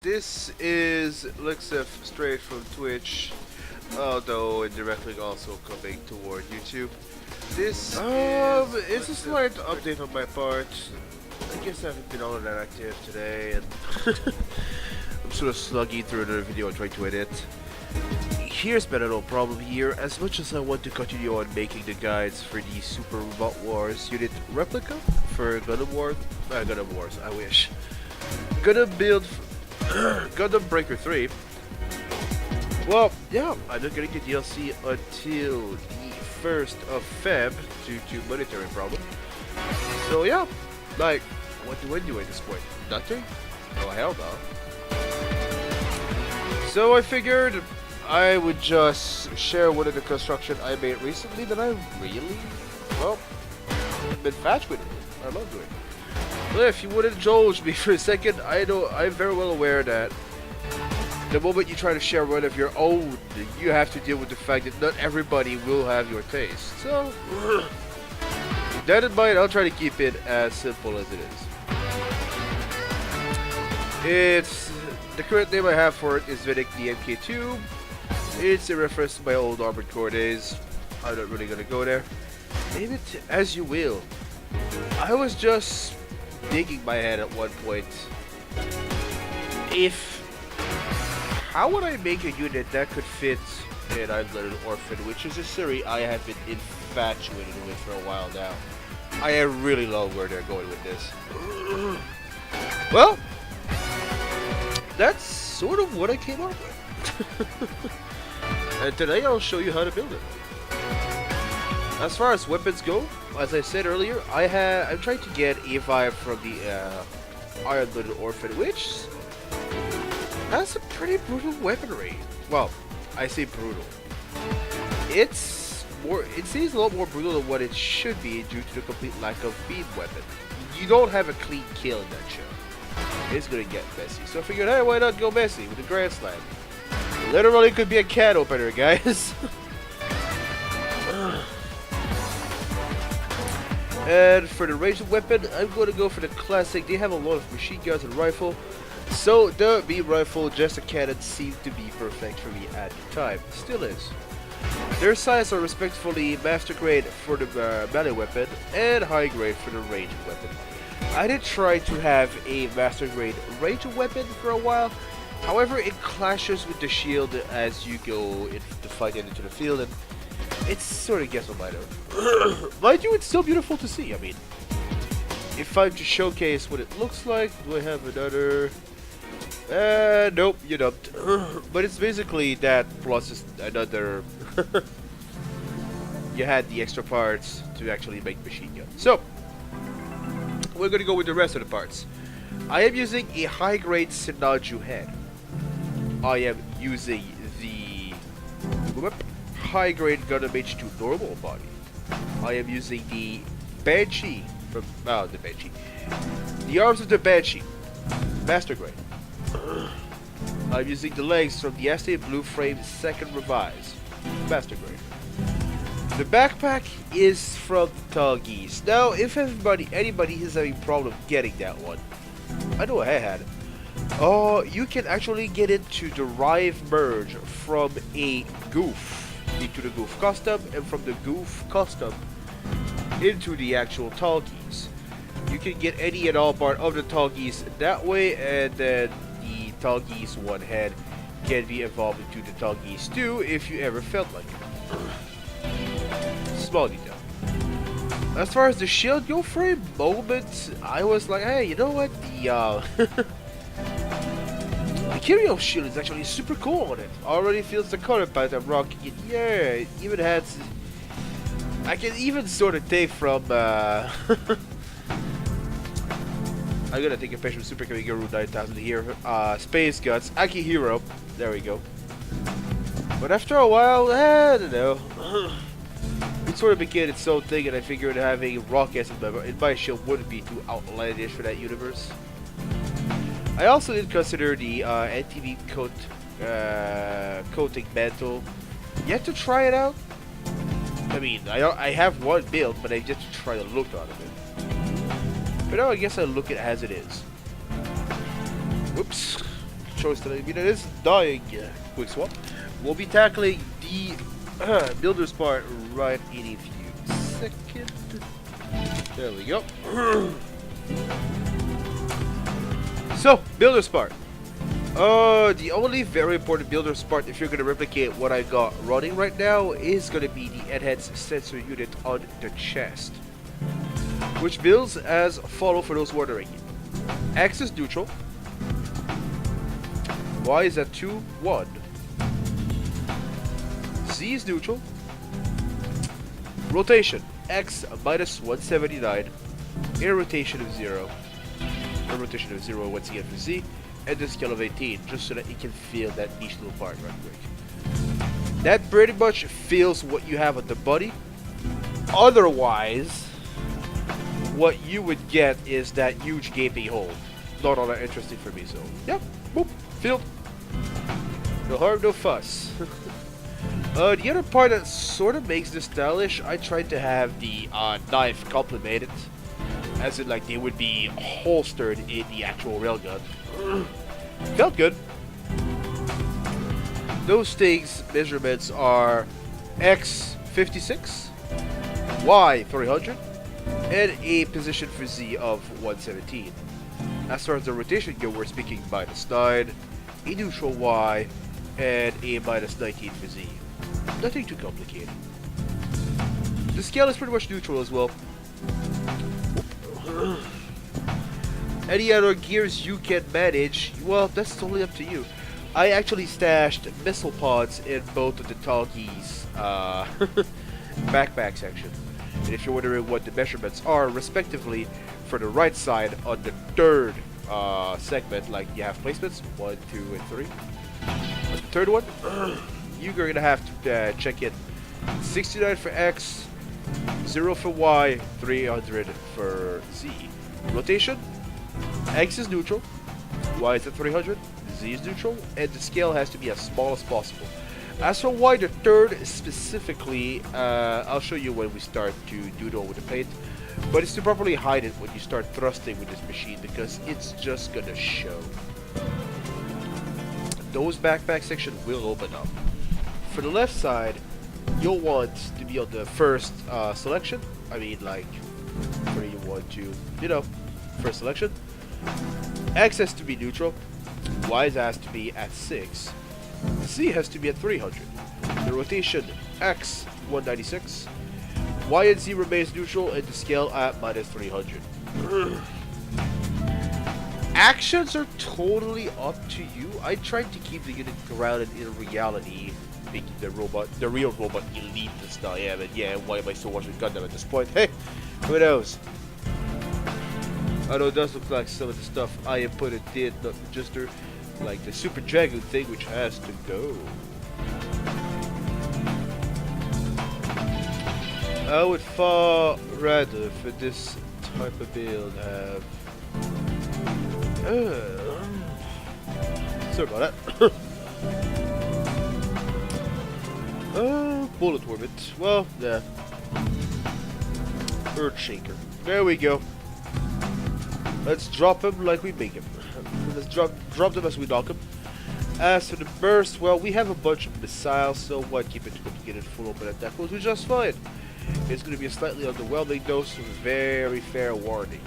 This is Lixif straight from Twitch, although indirectly also coming toward YouTube. It's a slight update on my part. I guess I haven't been all that active today, and I'm sort of slugging through another video and trying to edit. Here's been no problem here. As much as I want to continue on making the guides for the Super Robot Wars unit replica for Gundam Wars, I wish. Gonna build Gundam Breaker 3. Well, yeah, I'm not getting the DLC until the 1st of Feb due to monetary problem. So yeah, like, what do I do at this point? Nothing? Oh hell no. So I figured I would just share one of the construction I made recently that I really, well, been infatuated with. I love doing. Well, if you would indulge me for a second, I'm very well aware that the moment you try to share one of your own, you have to deal with the fact that not everybody will have your taste. So, with that in mind, I'll try to keep it as simple as it is. The current name I have for it is Vidic the MK2. It's a reference to my old Armored Core days. I'm not really gonna go there. Name it as you will. I was just digging my head at one point. How would I make a unit that could fit in I've Little Orphan, which is a series I have been infatuated with for a while now. I really love where they're going with this. Well, that's sort of what I came up with. And today I'll show you how to build it. As far as weapons go, as I said earlier, I'm trying to get a vibe from the Iron Little Orphan, which has a pretty brutal weaponry. Well, I say brutal. It seems a lot more brutal than what it should be due to the complete lack of beam weapon. You don't have a clean kill in that show. It's gonna get messy. So I figured, hey, why not go messy with the Grand Slam? Literally could be a can opener, guys. And for the ranged weapon, I'm going to go for the classic. They have a lot of machine guns and rifle, so the beam rifle, just a cannon, seemed to be perfect for me at the time. Still is. Their size are respectively master grade for the melee weapon and high grade for the ranged weapon. I did try to have a master grade ranged weapon for a while. However, it clashes with the shield as you go to fight into the field, and it sort of gets on my nerve. Mind you, it's still beautiful to see. I mean, if I'm to showcase what it looks like, do I have another? Nope, you don't. But it's basically that plus just another. You had the extra parts to actually make machine gun. So, we're gonna go with the rest of the parts. I am using a high-grade Sinaju head. I am using the high-grade Gundam H2 normal body. I am using the Banshee from the Banshee. The arms of the Banshee, master grade. I'm using the legs from the ST Blue Frame second revise, master grade. The backpack is from Tallgeese. Now, if anybody is having problem getting that one, I know I had it. You can actually get it to derive merge from a Goof into the Goof custom, and from the Goof custom into the actual Tallgeese. You can get any and all part of the Tallgeese that way, and then the Tallgeese one head can be evolved into the Tallgeese 2 if you ever felt like it. Small detail. As far as the shield go, for a moment I was like, hey, you know what, the Kiryu shield is actually super cool on it. Already feels the color palette I'm rocking it. Yeah, it even has. I can even sort of take from. I'm gonna take a picture of Super Kamiguru 9000 here. Space Guts, Akihiro. There we go. But after a while, I don't know. It sort of became its own thing, and I figured having rockets in my shield wouldn't be too outlandish for that universe. I also did consider the NTV coating mantle. Yet to try it out. I mean, I have one build, but I just try the look out of it. But now I guess I look at it as it is. Whoops. choice that I mean, it is dying. Quick swap. We'll be tackling the builder's part right in a few seconds. There we go. So, builder's part. The only very important builder's part, if you're going to replicate what I got running right now, is going to be the headhead's sensor unit on the chest, which builds as follow for those wondering. X is neutral, Y is at 2, 1, Z is neutral, rotation, X minus 179, air rotation of 0, air rotation of 0 once again for Z, and the scale of 18, just so that you can feel that niche little part right quick. That pretty much feels what you have on the body. Otherwise, what you would get is that huge gaping hole. Not all that interesting for me, so yep, boop, filled. No harm, no fuss. The other part that sort of makes this stylish, I tried to have the knife complemented, as in like they would be holstered in the actual railgun. Felt good. Those things measurements are X 56, Y 300, and a position for Z of 117. As far as the rotation go, we're speaking -9, a neutral Y, and a -19 for Z. Nothing too complicated. The scale is pretty much neutral as well. Any other gears you can manage, well, that's totally up to you. I actually stashed missile pods in both of the Talgie's backpack section. And if you're wondering what the measurements are, respectively, for the right side on the third segment, like you have placements, 1, 2, and 3. On the third one, you're going to have to check it. 69 for X, 0 for Y, 300 for Z. Rotation, X is neutral, Y is at 300, Z is neutral, and the scale has to be as small as possible. As for Y, the third specifically, I'll show you when we start to doodle with the paint, but it's to properly hide it when you start thrusting with this machine, because it's just gonna show. Those backpack section will open up. For the left side, you'll want to be on the first selection. I mean, like 3, 1, 2, you know, first selection. X has to be neutral, Y has to be at 6, Z has to be at 300. The rotation, X 196, Y and Z remains neutral, and the scale at -300. Actions are totally up to you. I tried to keep the unit grounded in reality, making the real robot elite as I am, and yeah, why am I still watching Gundam at this point? Hey, who knows? I know it does look like some of the stuff I have put in not just like the Super Dragon thing, which has to go. I would far rather for this type of build have sorry about that. Bullet orbit. Well, yeah. Earthshaker. There we go. Let's drop him like we make him. Let's drop them as we knock him. As for the burst, well, we have a bunch of missiles, so why keep it complicated? Full open attack will do just fine. It's going to be a slightly underwhelming dose with very fair warning.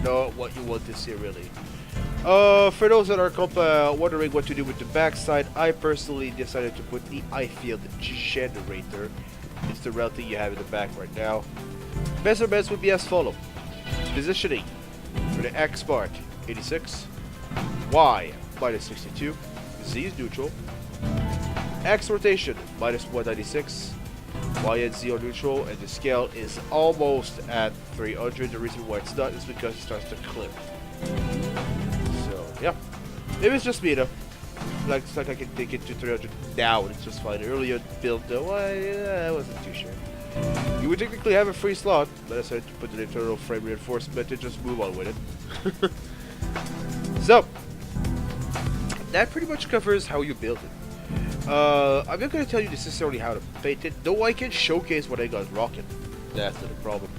Not what you want to see, really. For those that are wondering what to do with the backside, I personally decided to put the I-field generator. It's the route thing you have in the back right now. Measurements would be as follows. Positioning for the X part, 86. Y, -62. Z is neutral. X rotation, -196. Y and Z are neutral, and the scale is almost at 300. The reason why it's not is because it starts to clip. So, yeah. Maybe it's just me, though. Like, it's like I can take it to 300 now, and it's just fine. Earlier build, though, I wasn't too sure. You would technically have a free slot, but I decided to put an internal frame reinforcement and just move on with it. So, that pretty much covers how you build it. I'm not going to tell you necessarily how to paint it, though I can showcase what I got rocking. That's not a problem.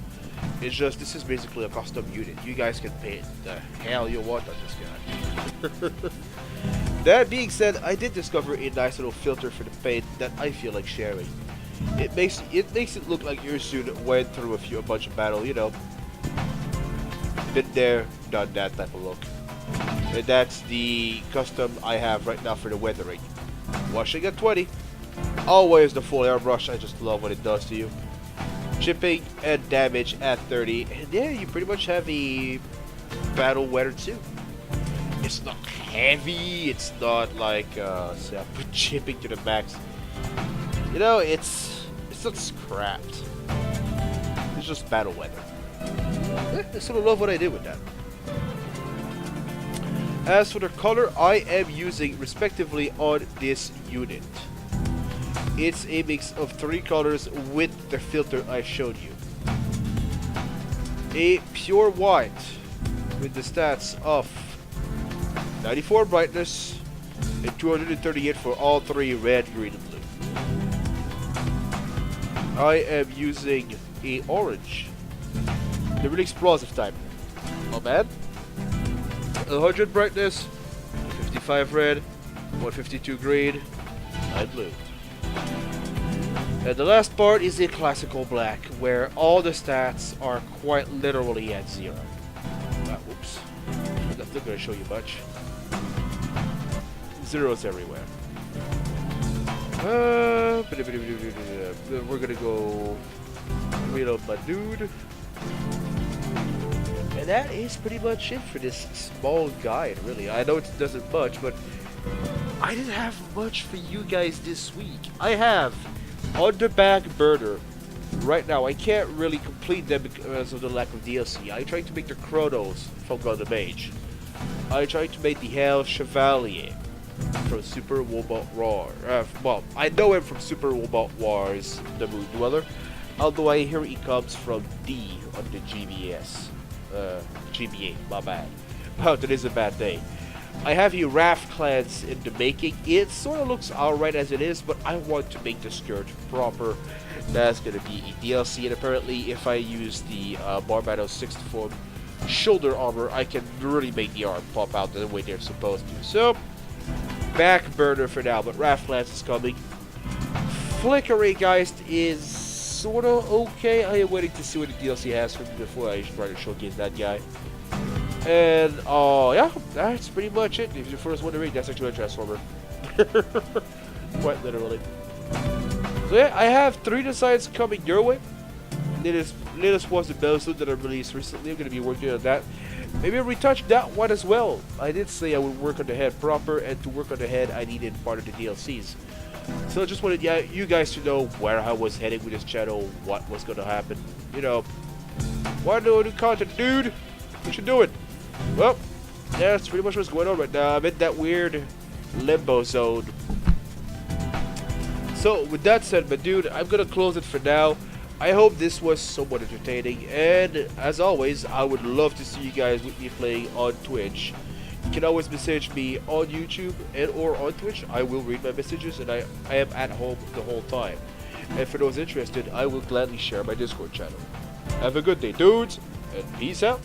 It's just, this is basically a custom unit. You guys can paint the hell you want on this guy. That being said, I did discover a nice little filter for the paint that I feel like sharing. It makes it look like your suit went through a bunch of battle, you know. Been there, done that type of look. And that's the custom I have right now for the weathering. Washing at 20. Always the full airbrush, I just love what it does to you. Chipping and damage at 30. And yeah, you pretty much have a battle weathered suit. It's not heavy, it's not like say I put chipping to the max. You know, it's not scrapped. It's just battle weather. I sort of love what I did with that. As for the color I am using respectively on this unit, it's a mix of 3 colors with the filter I showed you. A pure white with the stats of 94 brightness and 238 for all 3 red, green, and blue. I am using a orange, the really explosive type. Not bad. 100 brightness, 55 red, 152 green, 9 blue. And the last part is a classical black, where all the stats are quite literally at 0. Whoops. That's not going to show you much. Zeros everywhere. We're gonna go read up my dude. And that is pretty much it for this small guide, really. I know it doesn't much, but I didn't have much for you guys this week. I have on the back burner right now. I can't really complete them because of the lack of DLC. I tried to make the Chronos from Gundam Mage. I tried to make the Hell Chevalier from Super Robot War. Well, I know him from Super Robot Wars, the Moon Dweller, although I hear he comes from D on the GBS. GBA, my bad. Well, today's a bad day. I have a Raft clans in the making. It sort of looks alright as it is, but I want to make the skirt proper. That's going to be a DLC, and apparently if I use the Barbados 64 shoulder armor, I can really make the arm pop out the way they're supposed to. So, back burner for now, but Raft Lance is coming. Flickering Geist is sort of okay. I am waiting to see what the DLC has for me before I try to showcase that guy. And, yeah, that's pretty much it. If you're first wondering, that's actually a Transformer. Quite literally. So yeah, I have 3 designs coming your way. Latest was the Bellsuit that I released recently. I'm going to be working on that. Maybe I'll retouch that one as well. I did say I would work on the head proper, and to work on the head, I needed part of the DLCs. So I just wanted you guys to know where I was heading with this channel, what was going to happen. You know, why do new content, dude? What you doing? Well, yeah, that's pretty much what's going on right now. I'm in that weird limbo zone. So, with that said, my dude, I'm going to close it for now. I hope this was somewhat entertaining, and as always, I would love to see you guys with me playing on Twitch. You can always message me on YouTube and or on Twitch. I will read my messages, and I am at home the whole time. And for those interested, I will gladly share my Discord channel. Have a good day, dudes, and peace out.